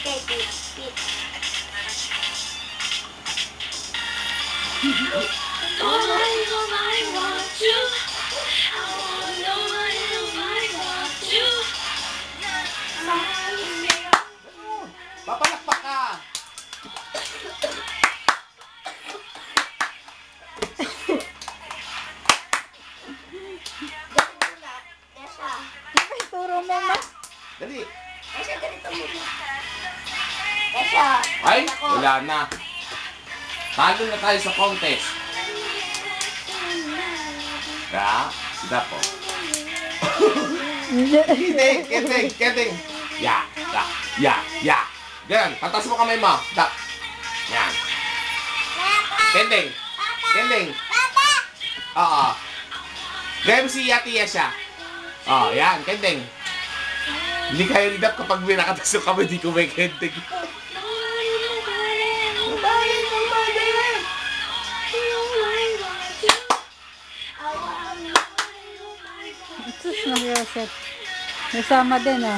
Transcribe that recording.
kay Pete. Nobody wants you. I want nobody wants you. Papalakpak ka! Desha. Turo mo na. Dali. Desha, ganito muna. Desha. Ay, wala na. Talo na tayo sa contest. Ya, sida po. Kiting. Ya. Ganyan, patas mo kamay mo. Da. Yan. Kiting. Oo. Ganyan si Yati siya. Oh, yan, kiting. Hindi kayo ridap kapag may nakatas yung kamay, di ko may kiting. Sus, Mariosep. Nasama din, oh.